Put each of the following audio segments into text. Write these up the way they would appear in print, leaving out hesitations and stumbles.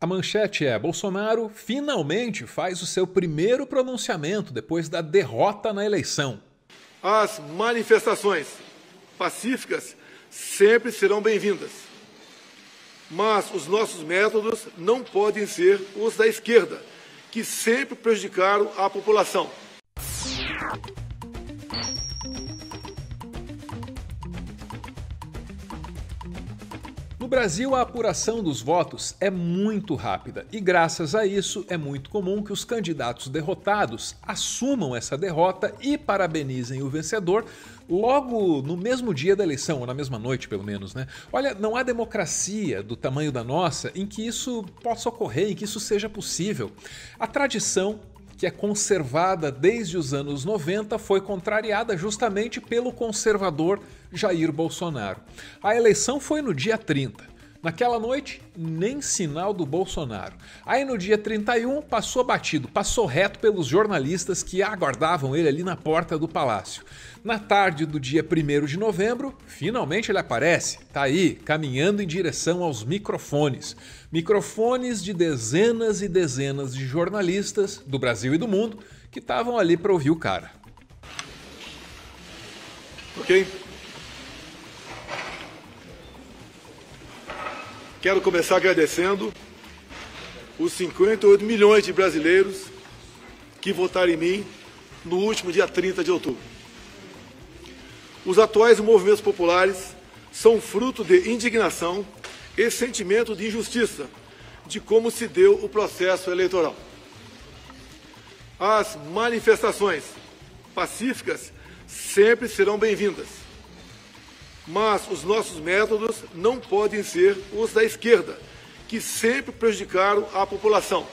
A manchete é: Bolsonaro finalmente faz o seu primeiro pronunciamento depois da derrota na eleição. As manifestações pacíficas sempre serão bem-vindas, mas os nossos métodos não podem ser os da esquerda, que sempre prejudicaram a população. No Brasil, a apuração dos votos é muito rápida e, graças a isso, é muito comum que os candidatos derrotados assumam essa derrota e parabenizem o vencedor logo no mesmo dia da eleição, ou na mesma noite, pelo menos, né? Olha, não há democracia do tamanho da nossa em que isso possa ocorrer, em que isso seja possível. A tradição, que é conservada desde os anos 90, foi contrariada justamente pelo conservador Jair Bolsonaro. A eleição foi no dia 30. Naquela noite, nem sinal do Bolsonaro. Aí no dia 31, passou batido, passou reto pelos jornalistas que aguardavam ele ali na porta do palácio. Na tarde do dia 1º de novembro, finalmente ele aparece. Tá aí, caminhando em direção aos microfones. Microfones de dezenas e dezenas de jornalistas do Brasil e do mundo que estavam ali para ouvir o cara. Ok? Quero começar agradecendo os 58 milhões de brasileiros que votaram em mim no último dia 30 de outubro. Os atuais movimentos populares são fruto de indignação e sentimento de injustiça de como se deu o processo eleitoral. As manifestações pacíficas sempre serão bem-vindas, mas os nossos métodos não podem ser os da esquerda, que sempre prejudicaram a população,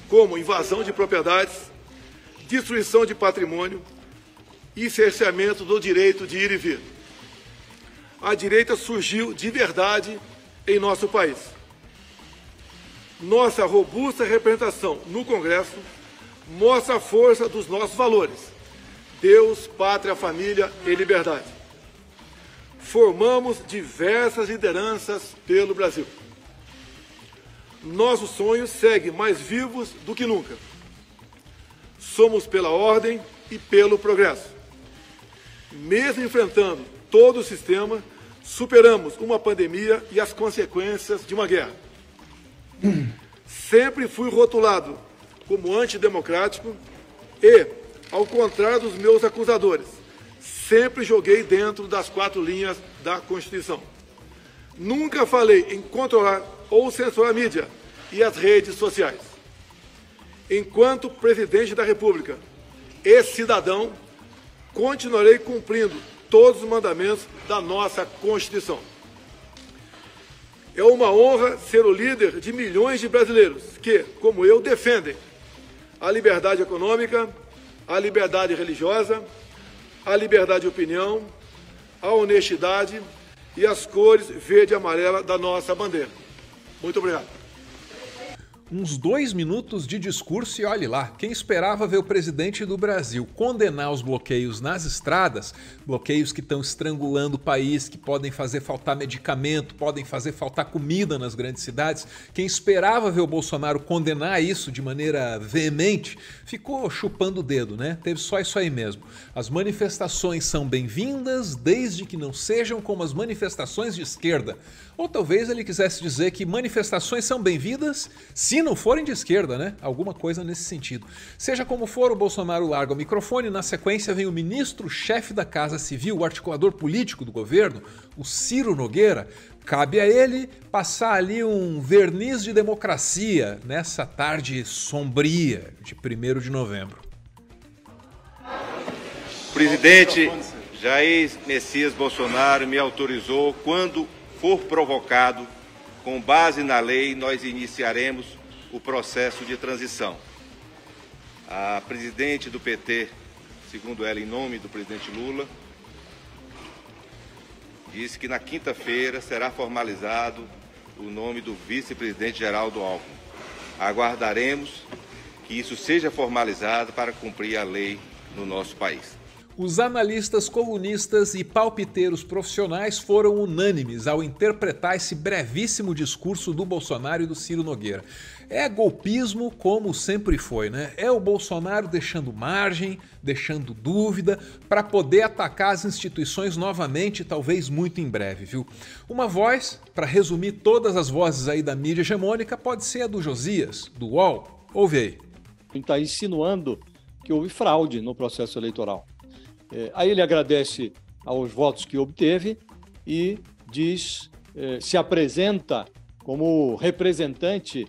como invasão de propriedades, destruição de patrimônio e cerceamento do direito de ir e vir. A direita surgiu de verdade em nosso país. Nossa robusta representação no Congresso mostra a força dos nossos valores: Deus, pátria, família e liberdade. Formamos diversas lideranças pelo Brasil. Nossos sonhos seguem mais vivos do que nunca. Somos pela ordem e pelo progresso. Mesmo enfrentando todo o sistema, superamos uma pandemia e as consequências de uma guerra. Sempre fui rotulado como antidemocrático e, ao contrário dos meus acusadores, sempre joguei dentro das 4 linhas da Constituição. Nunca falei em controlar ou censurar a mídia e as redes sociais. Enquanto presidente da República e cidadão, continuarei cumprindo todos os mandamentos da nossa Constituição. É uma honra ser o líder de milhões de brasileiros que, como eu, defendem a liberdade econômica, a liberdade religiosa, a liberdade de opinião, a honestidade e as cores verde e amarela da nossa bandeira. Muito obrigado. Uns 2 minutos de discurso e olhe lá, quem esperava ver o presidente do Brasil condenar os bloqueios nas estradas, bloqueios que estão estrangulando o país, que podem fazer faltar medicamento, podem fazer faltar comida nas grandes cidades, quem esperava ver o Bolsonaro condenar isso de maneira veemente, ficou chupando o dedo, né? Teve só isso aí mesmo. As manifestações são bem-vindas desde que não sejam como as manifestações de esquerda. Ou talvez ele quisesse dizer que manifestações são bem-vindas se não forem de esquerda, né? Alguma coisa nesse sentido. Seja como for, o Bolsonaro larga o microfone e na sequência vem o ministro-chefe da Casa Civil, o articulador político do governo, o Ciro Nogueira. Cabe a ele passar ali um verniz de democracia nessa tarde sombria de 1º de novembro. O presidente Jair Messias Bolsonaro me autorizou, quando for provocado, com base na lei, nós iniciaremos o processo de transição. A presidente do PT, segundo ela, em nome do presidente Lula, disse que na quinta-feira será formalizado o nome do vice-presidente Geraldo Alckmin. Aguardaremos que isso seja formalizado para cumprir a lei no nosso país. Os analistas, colunistas e palpiteiros profissionais foram unânimes ao interpretar esse brevíssimo discurso do Bolsonaro e do Ciro Nogueira. É golpismo como sempre foi, né? É o Bolsonaro deixando margem, deixando dúvida, para poder atacar as instituições novamente, talvez muito em breve, viu? Uma voz, para resumir todas as vozes aí da mídia hegemônica, pode ser a do Josias, do UOL. Ouve aí. Ele está insinuando que houve fraude no processo eleitoral. Aí ele agradece aos votos que obteve e se apresenta como representante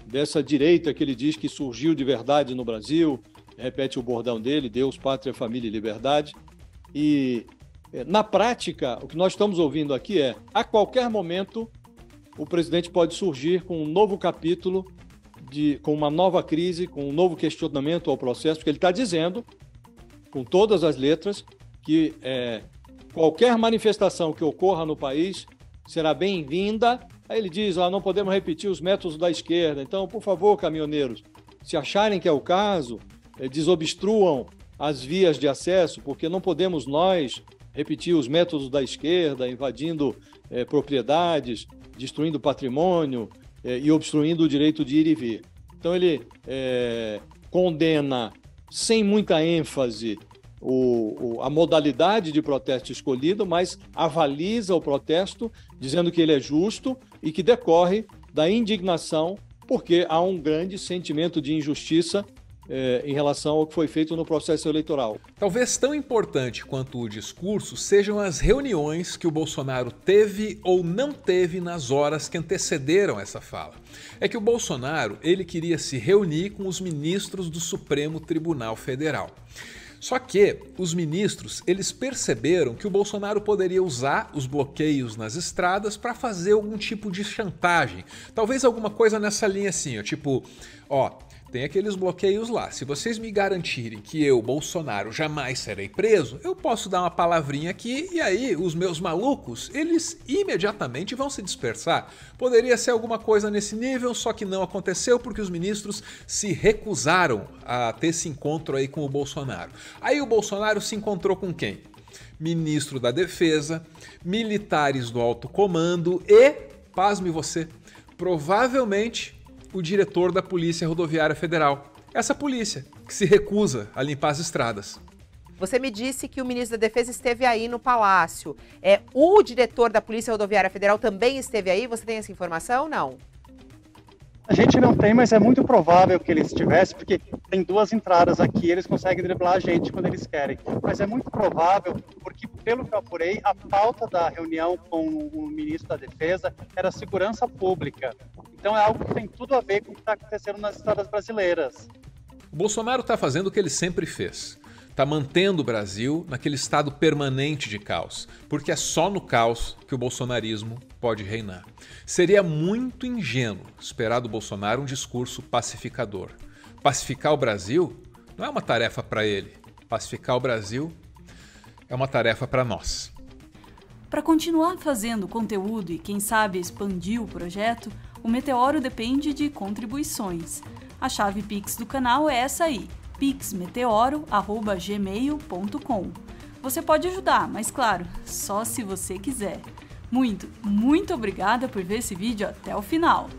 dessa direita que ele diz que surgiu de verdade no Brasil, repete o bordão dele, Deus, Pátria, Família e Liberdade. E, na prática, o que nós estamos ouvindo aqui é, a qualquer momento, o presidente pode surgir com um novo capítulo, com uma nova crise, com um novo questionamento ao processo, porque ele está dizendo, com todas as letras, que qualquer manifestação que ocorra no país será bem-vinda. Aí ele diz, não podemos repetir os métodos da esquerda, então, por favor, caminhoneiros, se acharem que é o caso, desobstruam as vias de acesso, porque não podemos nós repetir os métodos da esquerda, invadindo propriedades, destruindo patrimônio e obstruindo o direito de ir e vir. Então ele condena sem muita ênfase a modalidade de protesto escolhido, mas avaliza o protesto, dizendo que ele é justo e que decorre da indignação, porque há um grande sentimento de injustiça em relação ao que foi feito no processo eleitoral. Talvez tão importante quanto o discurso sejam as reuniões que o Bolsonaro teve ou não teve nas horas que antecederam essa fala. É que o Bolsonaro, ele queria se reunir com os ministros do Supremo Tribunal Federal. Só que os ministros, eles perceberam que o Bolsonaro poderia usar os bloqueios nas estradas para fazer algum tipo de chantagem. Talvez alguma coisa nessa linha assim, tem aqueles bloqueios lá. Se vocês me garantirem que eu, Bolsonaro, jamais serei preso, eu posso dar uma palavrinha aqui e aí os meus malucos, eles imediatamente vão se dispersar. Poderia ser alguma coisa nesse nível, só que não aconteceu porque os ministros se recusaram a ter esse encontro aí com o Bolsonaro. Aí o Bolsonaro se encontrou com quem? Ministro da Defesa, militares do alto comando e, pasme você, provavelmente o diretor da Polícia Rodoviária Federal. Essa polícia que se recusa a limpar as estradas. Você me disse que o ministro da Defesa esteve aí no Palácio. O diretor da Polícia Rodoviária Federal também esteve aí? Você tem essa informação ou não? A gente não tem, mas é muito provável que ele estivesse, porque tem duas entradas aqui, eles conseguem driblar a gente quando eles querem. Mas é muito provável, porque pelo que eu apurei, a pauta da reunião com o ministro da Defesa era segurança pública. Então é algo que tem tudo a ver com o que está acontecendo nas estradas brasileiras. O Bolsonaro está fazendo o que ele sempre fez. Está mantendo o Brasil naquele estado permanente de caos, porque é só no caos que o bolsonarismo pode reinar. Seria muito ingênuo esperar do Bolsonaro um discurso pacificador. Pacificar o Brasil não é uma tarefa para ele. Pacificar o Brasil é uma tarefa para nós. Para continuar fazendo conteúdo e, quem sabe, expandir o projeto, o Meteoro depende de contribuições. A chave Pix do canal é essa aí, pixmeteoro@gmail.com. Você pode ajudar, mas claro, só se você quiser. Muito obrigada por ver esse vídeo até o final.